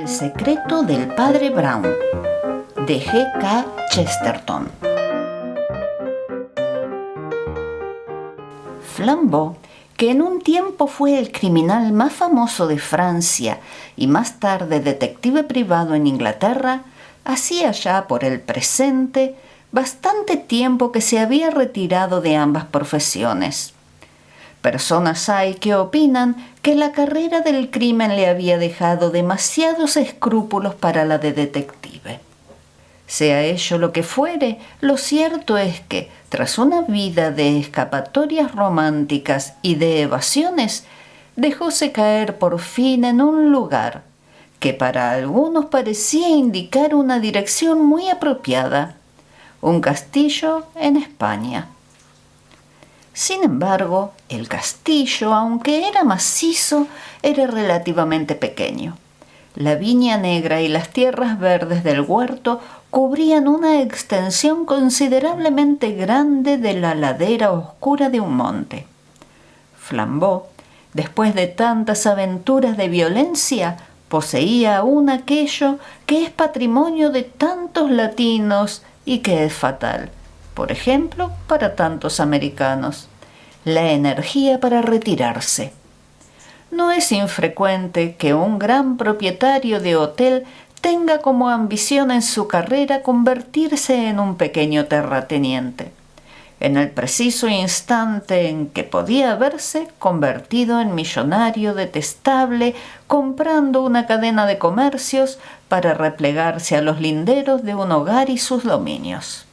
El secreto del padre Brown, de G.K. Chesterton. Flambeau, que en un tiempo fue el criminal más famoso de Francia y más tarde detective privado en Inglaterra, hacía ya por el presente bastante tiempo que se había retirado de ambas profesiones. Personas hay que opinan que la carrera del crimen le había dejado demasiados escrúpulos para la de detective. Sea ello lo que fuere, lo cierto es que, tras una vida de escapatorias románticas y de evasiones, dejóse caer por fin en un lugar que para algunos parecía indicar una dirección muy apropiada: un castillo en España. Sin embargo, el castillo, aunque era macizo, era relativamente pequeño. La viña negra y las tierras verdes del huerto cubrían una extensión considerablemente grande de la ladera oscura de un monte. Flambeau, después de tantas aventuras de violencia, poseía aún aquello que es patrimonio de tantos latinos y que es fatal, por ejemplo, para tantos americanos: la energía para retirarse. No es infrecuente que un gran propietario de hotel tenga como ambición en su carrera convertirse en un pequeño terrateniente, en el preciso instante en que podía haberse convertido en millonario detestable comprando una cadena de comercios para replegarse a los linderos de un hogar y sus dominios.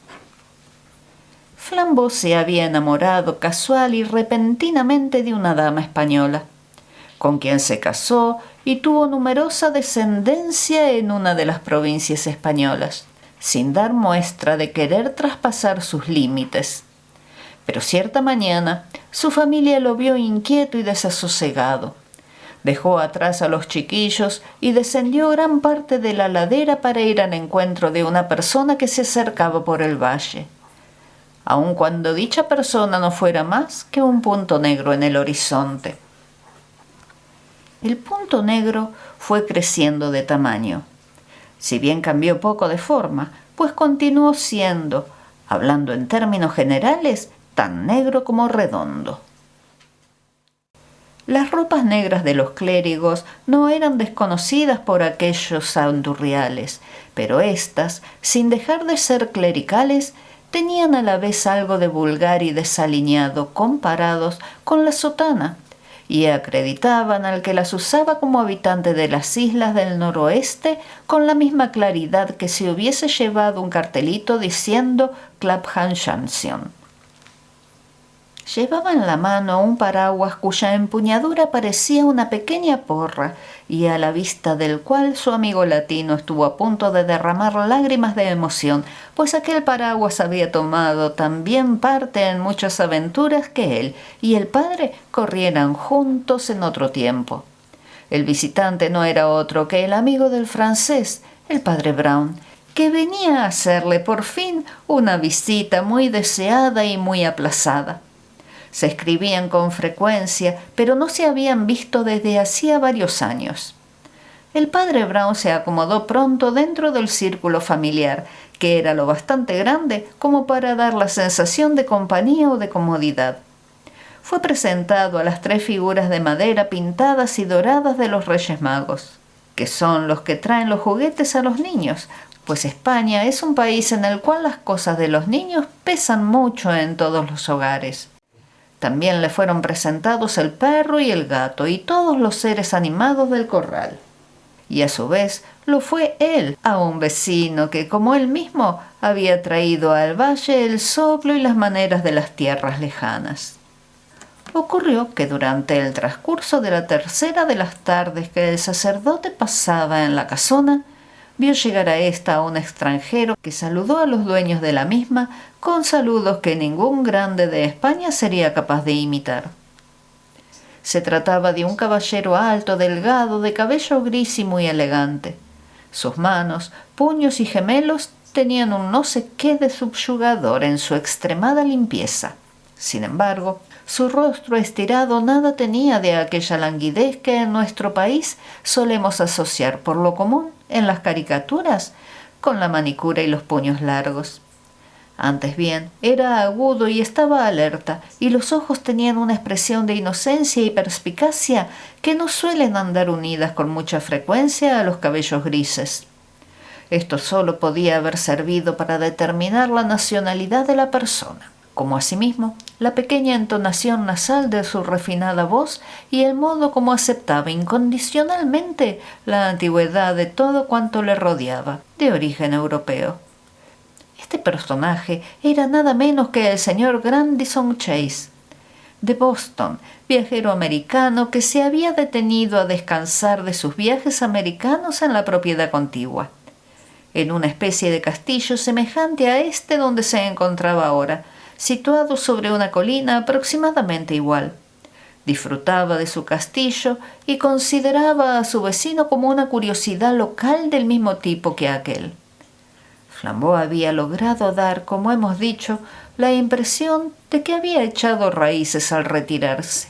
Flambeau se había enamorado casual y repentinamente de una dama española, con quien se casó y tuvo numerosa descendencia en una de las provincias españolas, sin dar muestra de querer traspasar sus límites. Pero cierta mañana su familia lo vio inquieto y desasosegado. Dejó atrás a los chiquillos y descendió gran parte de la ladera para ir al encuentro de una persona que se acercaba por el valle, aun cuando dicha persona no fuera más que un punto negro en el horizonte. El punto negro fue creciendo de tamaño. Si bien cambió poco de forma, pues continuó siendo, hablando en términos generales, tan negro como redondo. Las ropas negras de los clérigos no eran desconocidas por aquellos andurriales, pero éstas, sin dejar de ser clericales, tenían a la vez algo de vulgar y desaliñado comparados con la sotana, y acreditaban al que las usaba como habitante de las islas del noroeste con la misma claridad que si hubiese llevado un cartelito diciendo Clapham Junction. Llevaba en la mano un paraguas cuya empuñadura parecía una pequeña porra y a la vista del cual su amigo latino estuvo a punto de derramar lágrimas de emoción, pues aquel paraguas había tomado también parte en muchas aventuras que él y el padre corrieran juntos en otro tiempo. El visitante no era otro que el amigo del francés, el padre Brown, que venía a hacerle por fin una visita muy deseada y muy aplazada. Se escribían con frecuencia, pero no se habían visto desde hacía varios años. El padre Brown se acomodó pronto dentro del círculo familiar, que era lo bastante grande como para dar la sensación de compañía o de comodidad. Fue presentado a las 3 figuras de madera pintadas y doradas de los Reyes Magos, que son los que traen los juguetes a los niños, pues España es un país en el cual las cosas de los niños pesan mucho en todos los hogares. También le fueron presentados el perro y el gato y todos los seres animados del corral. Y a su vez lo fue él a un vecino que, como él mismo, había traído al valle el soplo y las maneras de las tierras lejanas. Ocurrió que durante el transcurso de la tercera de las tardes que el sacerdote pasaba en la casona, vio llegar a ésta a un extranjero que saludó a los dueños de la misma con saludos que ningún grande de España sería capaz de imitar. Se trataba de un caballero alto, delgado, de cabello gris y muy elegante. Sus manos, puños y gemelos tenían un no sé qué de subyugador en su extremada limpieza. Sin embargo, Su rostro estirado nada tenía de aquella languidez que en nuestro país solemos asociar por lo común en las caricaturas con la manicura y los puños largos. Antes bien, era agudo y estaba alerta, y los ojos tenían una expresión de inocencia y perspicacia que no suelen andar unidas con mucha frecuencia a los cabellos grises. Esto solo podía haber servido para determinar la nacionalidad de la persona, como asimismo la pequeña entonación nasal de su refinada voz y el modo como aceptaba incondicionalmente la antigüedad de todo cuanto le rodeaba, de origen europeo. Este personaje era nada menos que el señor Grandison Chase, de Boston, viajero americano que se había detenido a descansar de sus viajes americanos en la propiedad contigua, en una especie de castillo semejante a este donde se encontraba ahora, situado sobre una colina aproximadamente igual. Disfrutaba de su castillo y consideraba a su vecino como una curiosidad local del mismo tipo que aquel. Flambeau había logrado dar, como hemos dicho, la impresión de que había echado raíces al retirarse.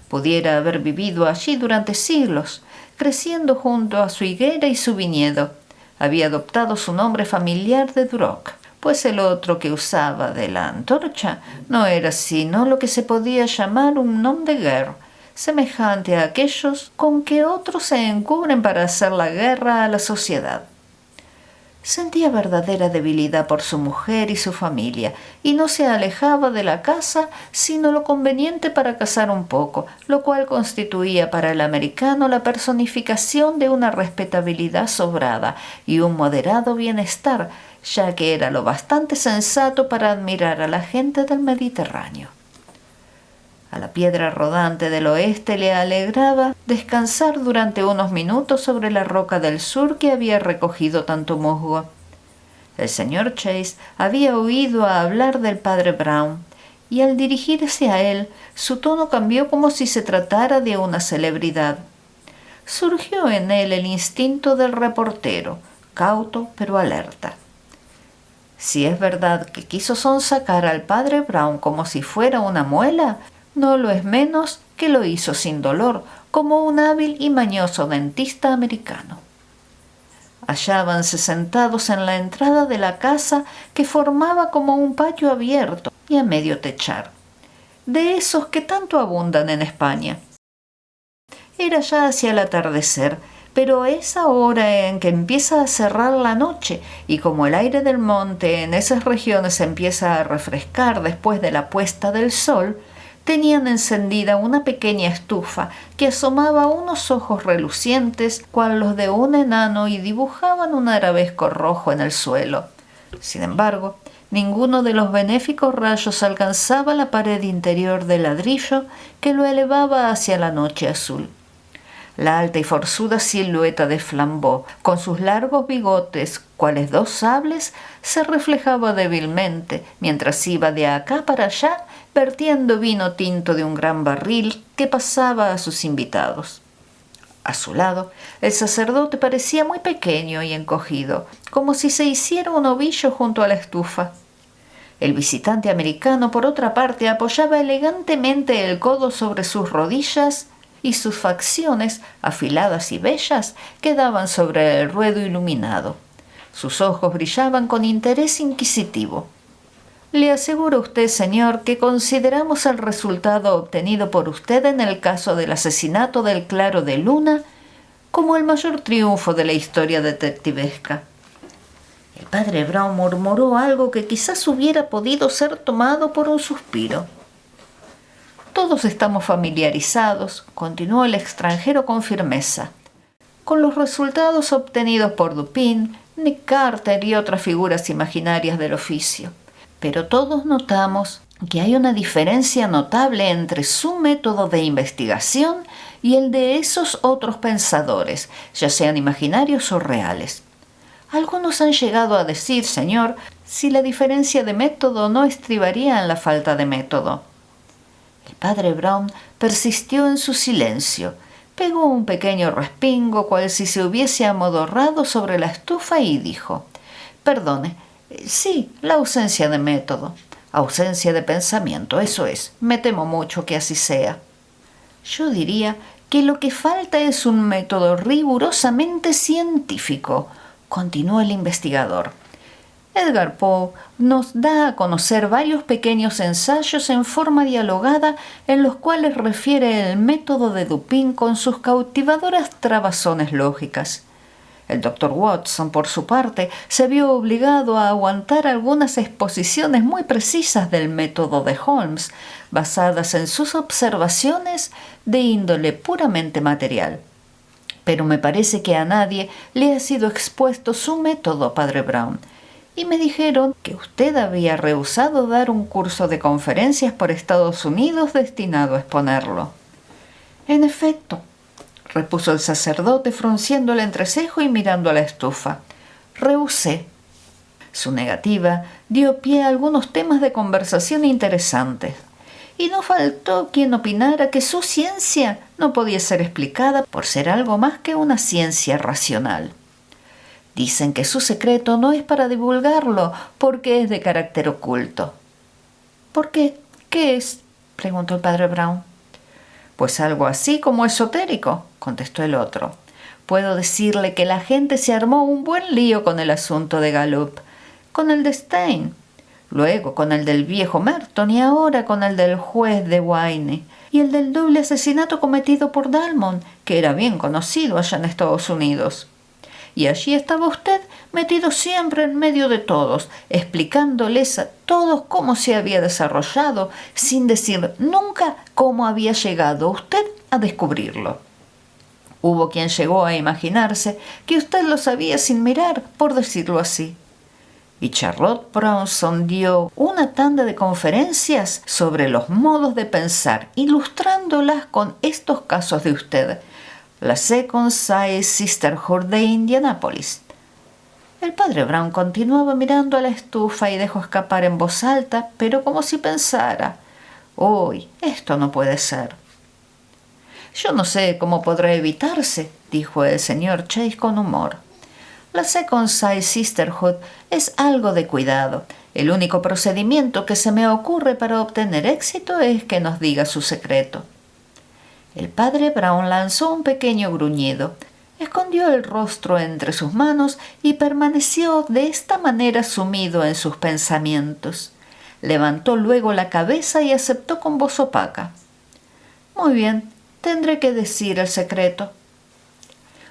Pudiera haber vivido allí durante siglos, creciendo junto a su higuera y su viñedo. Había adoptado su nombre familiar de Duroc, pues el otro que usaba de la antorcha no era sino lo que se podía llamar un nom de guerre, semejante a aquellos con que otros se encubren para hacer la guerra a la sociedad. Sentía verdadera debilidad por su mujer y su familia, y no se alejaba de la casa sino lo conveniente para cazar un poco, lo cual constituía para el americano la personificación de una respetabilidad sobrada y un moderado bienestar, ya que era lo bastante sensato para admirar a la gente del Mediterráneo. A la piedra rodante del oeste le alegraba descansar durante unos minutos sobre la roca del sur que había recogido tanto musgo. El señor Chase había oído hablar del padre Brown, y al dirigirse a él, su tono cambió como si se tratara de una celebridad. Surgió en él el instinto del reportero, cauto pero alerta. Si es verdad que quiso sonsacar al padre Brown como si fuera una muela, no lo es menos que lo hizo sin dolor, como un hábil y mañoso dentista americano. Hallábanse sentados en la entrada de la casa que formaba como un patio abierto y a medio techar, de esos que tanto abundan en España. Era ya hacia el atardecer, pero es ahora en que empieza a cerrar la noche, y como el aire del monte en esas regiones empieza a refrescar después de la puesta del sol, tenían encendida una pequeña estufa que asomaba unos ojos relucientes cual los de un enano y dibujaban un arabesco rojo en el suelo. Sin embargo, ninguno de los benéficos rayos alcanzaba la pared interior de ladrillo que lo elevaba hacia la noche azul. La alta y forzuda silueta de Flambeau, con sus largos bigotes, cuales dos sables, se reflejaba débilmente, mientras iba de acá para allá, vertiendo vino tinto de un gran barril que pasaba a sus invitados. A su lado, el sacerdote parecía muy pequeño y encogido, como si se hiciera un ovillo junto a la estufa. El visitante americano, por otra parte, apoyaba elegantemente el codo sobre sus rodillas y sus facciones, afiladas y bellas, quedaban sobre el ruedo iluminado. Sus ojos brillaban con interés inquisitivo. Le aseguro a usted, señor, que consideramos el resultado obtenido por usted en el caso del asesinato del Claro de Luna como el mayor triunfo de la historia detectivesca. El padre Brown murmuró algo que quizás hubiera podido ser tomado por un suspiro. Todos estamos familiarizados, continuó el extranjero con firmeza, con los resultados obtenidos por Dupin, Nick Carter y otras figuras imaginarias del oficio. Pero todos notamos que hay una diferencia notable entre su método de investigación y el de esos otros pensadores, ya sean imaginarios o reales. Algunos han llegado a decir, señor, si la diferencia de método no estribaría en la falta de método. El padre Brown persistió en su silencio, pegó un pequeño respingo cual si se hubiese amodorrado sobre la estufa y dijo: «Perdone, sí, la ausencia de método. Ausencia de pensamiento, eso es. Me temo mucho que así sea. Yo diría que lo que falta es un método rigurosamente científico, continuó el investigador. Edgar Poe nos da a conocer varios pequeños ensayos en forma dialogada en los cuales refiere el método de Dupin con sus cautivadoras trabazones lógicas. El doctor Watson, por su parte, se vio obligado a aguantar algunas exposiciones muy precisas del método de Holmes, basadas en sus observaciones de índole puramente material. Pero me parece que a nadie le ha sido expuesto su método, padre Brown, y me dijeron que usted había rehusado dar un curso de conferencias por Estados Unidos destinado a exponerlo. En efecto, repuso el sacerdote frunciendo el entrecejo y mirando a la estufa. Rehusé. Su negativa dio pie a algunos temas de conversación interesantes, y no faltó quien opinara que su ciencia no podía ser explicada por ser algo más que una ciencia racional. Dicen que su secreto no es para divulgarlo porque es de carácter oculto. ¿Por qué? ¿Qué es?, preguntó el padre Brown. Pues algo así como esotérico, contestó el otro. Puedo decirle que la gente se armó un buen lío con el asunto de Gallup, con el de Stein, luego con el del viejo Merton y ahora con el del juez de Wayne y el del doble asesinato cometido por Dalmond, que era bien conocido allá en Estados Unidos. Y allí estaba usted metido siempre en medio de todos, explicándoles a todos cómo se había desarrollado, sin decir nunca cómo había llegado usted a descubrirlo. Hubo quien llegó a imaginarse que usted lo sabía sin mirar, por decirlo así. Y Charlotte Bronson dio una tanda de conferencias sobre los modos de pensar, ilustrándolas con estos casos de usted. La Second Size Sisterhood de Indianápolis. El padre Brown continuaba mirando a la estufa y dejó escapar en voz alta, pero como si pensara: «Uy, esto no puede ser». «Yo no sé cómo podrá evitarse», dijo el señor Chase con humor. «La Second Size Sisterhood es algo de cuidado. El único procedimiento que se me ocurre para obtener éxito es que nos diga su secreto». El padre Brown lanzó un pequeño gruñido, escondió el rostro entre sus manos y permaneció de esta manera sumido en sus pensamientos. Levantó luego la cabeza y aceptó con voz opaca: «Muy bien, tendré que decir el secreto».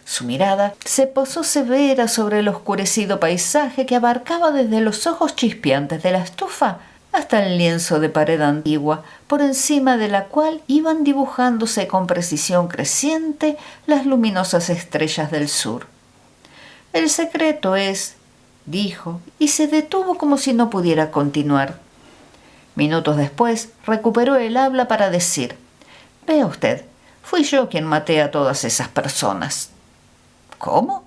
Su mirada se posó severa sobre el oscurecido paisaje que abarcaba desde los ojos chispeantes de la estufa hasta el lienzo de pared antigua, por encima de la cual iban dibujándose con precisión creciente las luminosas estrellas del sur. «El secreto es», dijo, y se detuvo como si no pudiera continuar. Minutos después recuperó el habla para decir: «Vea usted, fui yo quien maté a todas esas personas». «¿Cómo?»,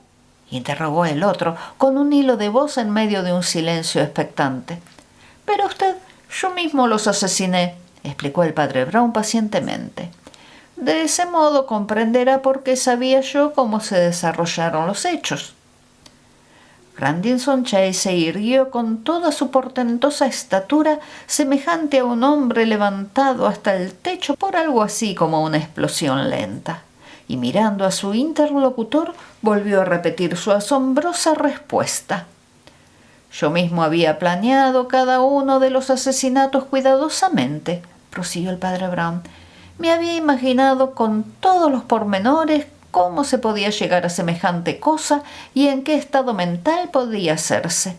interrogó el otro, con un hilo de voz en medio de un silencio expectante. «Pero usted, yo mismo los asesiné», explicó el padre Brown pacientemente. «De ese modo comprenderá por qué sabía yo cómo se desarrollaron los hechos». Grandison Chase se irguió con toda su portentosa estatura, semejante a un hombre levantado hasta el techo por algo así como una explosión lenta, y mirando a su interlocutor volvió a repetir su asombrosa respuesta. «Yo mismo había planeado cada uno de los asesinatos cuidadosamente», prosiguió el padre Brown. «Me había imaginado con todos los pormenores cómo se podía llegar a semejante cosa y en qué estado mental podía hacerse.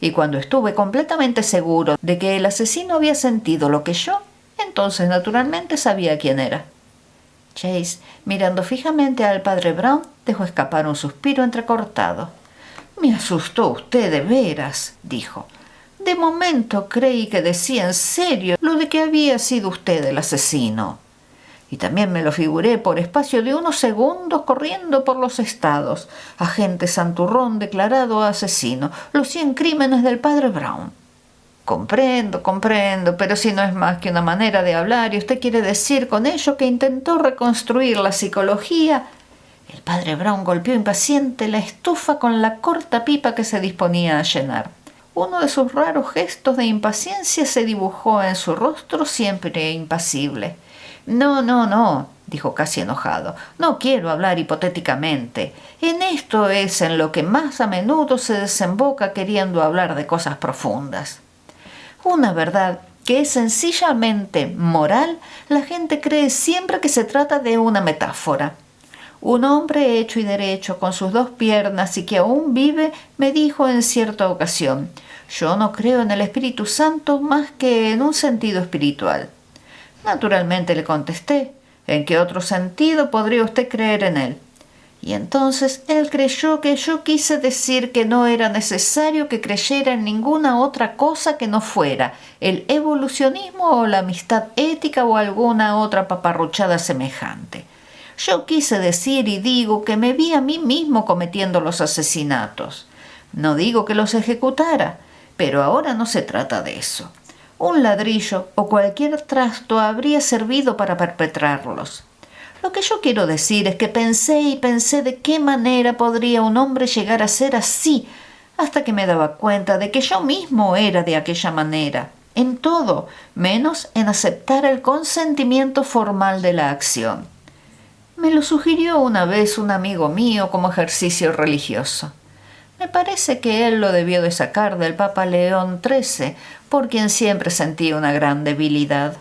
Y cuando estuve completamente seguro de que el asesino había sentido lo que yo, entonces naturalmente sabía quién era». Chase, mirando fijamente al padre Brown, dejó escapar un suspiro entrecortado. «Me asustó usted de veras», dijo. «De momento creí que decía en serio lo de que había sido usted el asesino. Y también me lo figuré por espacio de unos segundos corriendo por los estados. Agente Santurrón declarado asesino. Los 100 crímenes del padre Brown». Comprendo, pero si no es más que una manera de hablar y usted quiere decir con ello que intentó reconstruir la psicología. El padre Brown golpeó impaciente la estufa con la corta pipa que se disponía a llenar. Uno de sus raros gestos de impaciencia se dibujó en su rostro siempre impasible. No, dijo casi enojado. No quiero hablar hipotéticamente. En esto es en lo que más a menudo se desemboca queriendo hablar de cosas profundas. Una verdad que es sencillamente moral, la gente cree siempre que se trata de una metáfora. Un hombre hecho y derecho, con sus 2 piernas y que aún vive, me dijo en cierta ocasión: «Yo no creo en el Espíritu Santo más que en un sentido espiritual». Naturalmente le contesté: «¿En qué otro sentido podría usted creer en él?». Y entonces él creyó que yo quise decir que no era necesario que creyera en ninguna otra cosa que no fuera el evolucionismo o la amistad ética o alguna otra paparruchada semejante. Yo quise decir y digo que me vi a mí mismo cometiendo los asesinatos. No digo que los ejecutara, pero ahora no se trata de eso. Un ladrillo o cualquier trasto habría servido para perpetrarlos. Lo que yo quiero decir es que pensé y pensé de qué manera podría un hombre llegar a ser así, hasta que me daba cuenta de que yo mismo era de aquella manera, en todo, menos en aceptar el consentimiento formal de la acción. Me lo sugirió una vez un amigo mío como ejercicio religioso. Me parece que él lo debió de sacar del Papa León XIII, por quien siempre sentí una gran debilidad.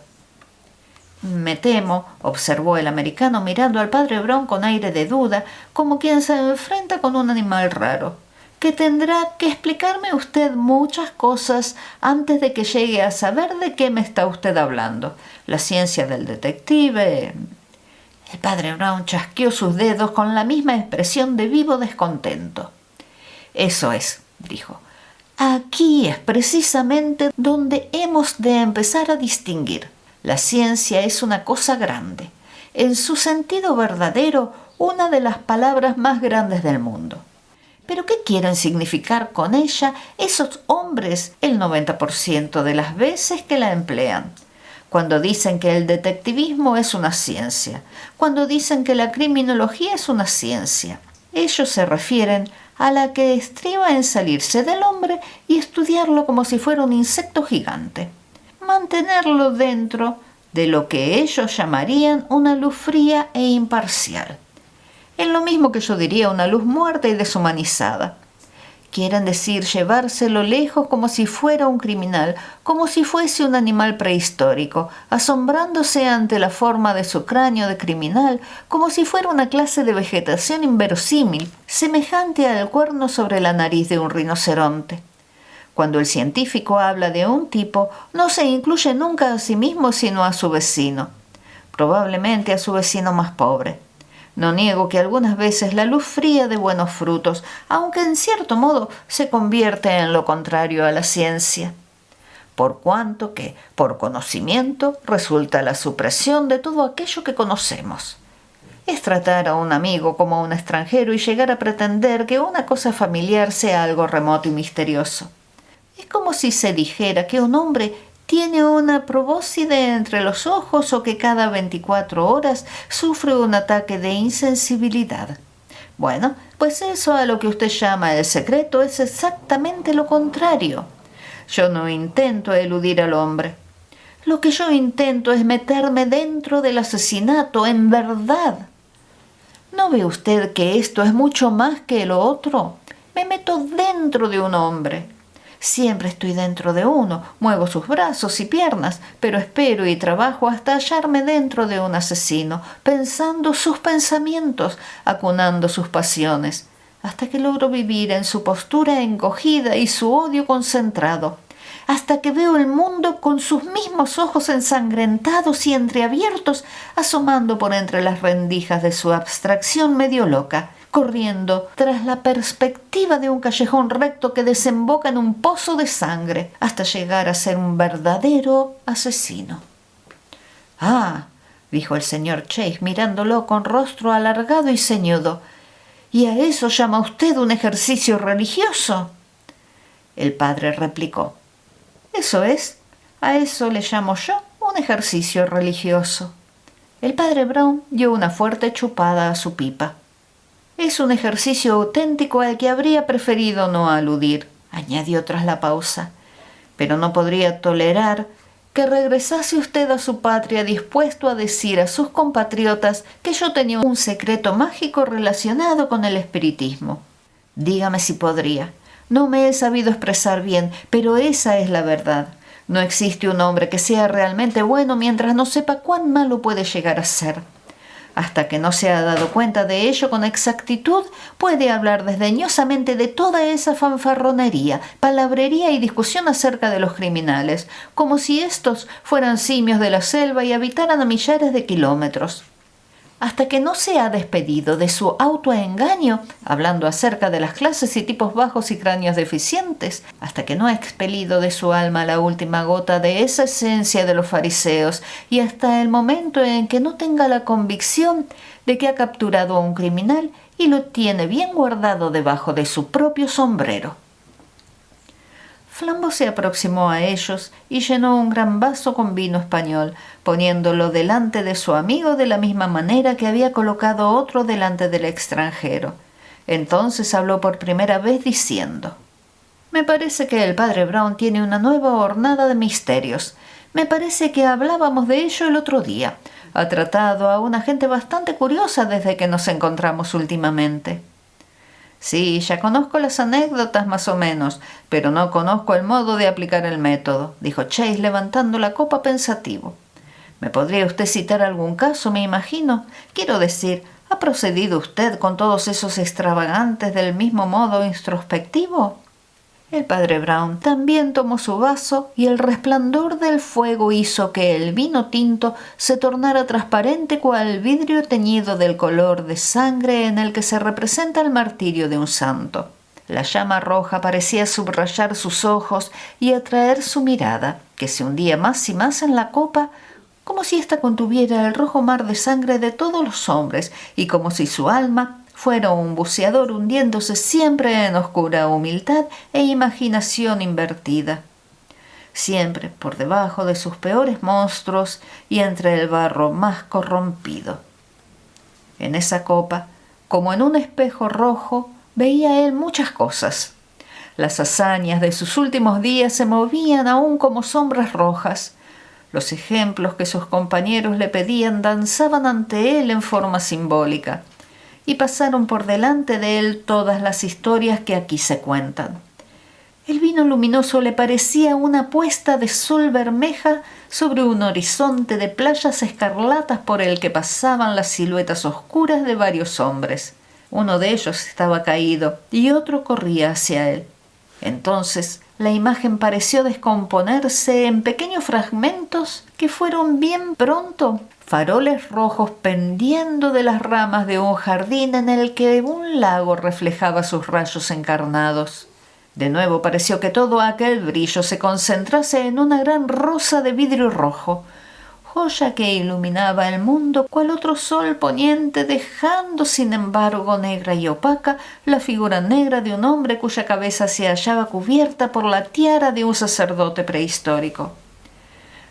«Me temo», observó el americano mirando al padre Brown con aire de duda, como quien se enfrenta con un animal raro, «que tendrá que explicarme usted muchas cosas antes de que llegue a saber de qué me está usted hablando. La ciencia del detective». El padre Brown chasqueó sus dedos con la misma expresión de vivo descontento. «Eso es», dijo. «Aquí es precisamente donde hemos de empezar a distinguir. La ciencia es una cosa grande, en su sentido verdadero, una de las palabras más grandes del mundo. Pero ¿qué quieren significar con ella esos hombres el 90% de las veces que la emplean? Cuando dicen que el detectivismo es una ciencia, cuando dicen que la criminología es una ciencia, ellos se refieren a la que estriba en salirse del hombre y estudiarlo como si fuera un insecto gigante. Mantenerlo dentro de lo que ellos llamarían una luz fría e imparcial. Es lo mismo que yo diría una luz muerta y deshumanizada. Quieren decir llevárselo lejos como si fuera un criminal, como si fuese un animal prehistórico, asombrándose ante la forma de su cráneo de criminal, como si fuera una clase de vegetación inverosímil, semejante al cuerno sobre la nariz de un rinoceronte. Cuando el científico habla de un tipo, no se incluye nunca a sí mismo sino a su vecino, probablemente a su vecino más pobre. No niego que algunas veces la luz fría de buenos frutos, aunque en cierto modo se convierte en lo contrario a la ciencia, por cuanto que, por conocimiento, resulta la supresión de todo aquello que conocemos. Es tratar a un amigo como a un extranjero y llegar a pretender que una cosa familiar sea algo remoto y misterioso. Es como si se dijera que un hombre tiene una probóscide entre los ojos o que cada 24 horas sufre un ataque de insensibilidad. Bueno, pues eso a lo que usted llama el secreto es exactamente lo contrario. Yo no intento eludir al hombre. Lo que yo intento es meterme dentro del asesinato, en verdad. ¿No ve usted que esto es mucho más que lo otro? Me meto dentro de un hombre. Siempre estoy dentro de uno, muevo sus brazos y piernas, pero espero y trabajo hasta hallarme dentro de un asesino, pensando sus pensamientos, acunando sus pasiones, hasta que logro vivir en su postura encogida y su odio concentrado, hasta que veo el mundo con sus mismos ojos ensangrentados y entreabiertos, asomando por entre las rendijas de su abstracción medio loca, corriendo tras la perspectiva de un callejón recto que desemboca en un pozo de sangre, hasta llegar a ser un verdadero asesino. «Ah», dijo el señor Chase mirándolo con rostro alargado y ceñudo, «¿y a eso llama usted un ejercicio religioso?». El padre replicó: «Eso es, a eso le llamo yo un ejercicio religioso». El padre Brown dio una fuerte chupada a su pipa. «Es un ejercicio auténtico al que habría preferido no aludir», añadió tras la pausa, pero no podría tolerar que regresase usted a su patria dispuesto a decir a sus compatriotas que yo tenía un secreto mágico relacionado con el espiritismo. Dígame si podría. No me he sabido expresar bien, pero esa es la verdad. No existe un hombre que sea realmente bueno mientras no sepa cuán malo puede llegar a ser. Hasta que no se ha dado cuenta de ello con exactitud, puede hablar desdeñosamente de toda esa fanfarronería, palabrería y discusión acerca de los criminales, como si éstos fueran simios de la selva y habitaran a millares de kilómetros. Hasta que no se ha despedido de su autoengaño, hablando acerca de las clases y tipos bajos y cráneos deficientes, hasta que no ha expelido de su alma la última gota de esa esencia de los fariseos, y hasta el momento en que no tenga la convicción de que ha capturado a un criminal y lo tiene bien guardado debajo de su propio sombrero. Flambeau se aproximó a ellos y llenó un gran vaso con vino español, poniéndolo delante de su amigo de la misma manera que había colocado otro delante del extranjero. Entonces habló por primera vez diciendo: «Me parece que el padre Brown tiene una nueva hornada de misterios. Me parece que hablábamos de ello el otro día. Ha tratado a una gente bastante curiosa desde que nos encontramos últimamente». «Sí, ya conozco las anécdotas más o menos, pero no conozco el modo de aplicar el método», dijo Chase levantando la copa pensativo. «¿Me podría usted citar algún caso, me imagino? Quiero decir, ¿ha procedido usted con todos esos extravagantes del mismo modo introspectivo?» El padre Brown también tomó su vaso y el resplandor del fuego hizo que el vino tinto se tornara transparente cual vidrio teñido del color de sangre en el que se representa el martirio de un santo. La llama roja parecía subrayar sus ojos y atraer su mirada, que se hundía más y más en la copa, como si ésta contuviera el rojo mar de sangre de todos los hombres y como si su alma fuera un buceador hundiéndose siempre en oscura humildad e imaginación invertida, siempre por debajo de sus peores monstruos y entre el barro más corrompido. En esa copa, como en un espejo rojo, veía él muchas cosas. Las hazañas de sus últimos días se movían aún como sombras rojas. Los ejemplos que sus compañeros le pedían danzaban ante él en forma simbólica, y pasaron por delante de él todas las historias que aquí se cuentan. El vino luminoso le parecía una puesta de sol bermeja sobre un horizonte de playas escarlatas por el que pasaban las siluetas oscuras de varios hombres. Uno de ellos estaba caído y otro corría hacia él. Entonces la imagen pareció descomponerse en pequeños fragmentos que fueron bien pronto faroles rojos pendiendo de las ramas de un jardín en el que un lago reflejaba sus rayos encarnados. De nuevo pareció que todo aquel brillo se concentrase en una gran rosa de vidrio rojo, joya que iluminaba el mundo cual otro sol poniente, dejando sin embargo negra y opaca la figura negra de un hombre cuya cabeza se hallaba cubierta por la tiara de un sacerdote prehistórico.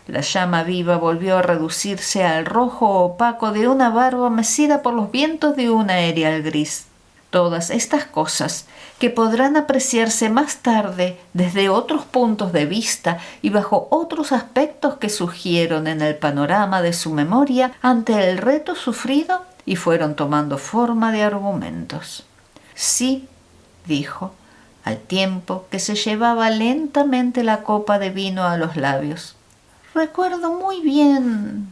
La llama viva volvió a reducirse al rojo opaco de una barba mecida por los vientos de un aerial gris. Todas estas cosas, que podrán apreciarse más tarde desde otros puntos de vista y bajo otros aspectos que surgieron en el panorama de su memoria ante el reto sufrido y fueron tomando forma de argumentos. «Sí», dijo, al tiempo que se llevaba lentamente la copa de vino a los labios. Recuerdo muy bien.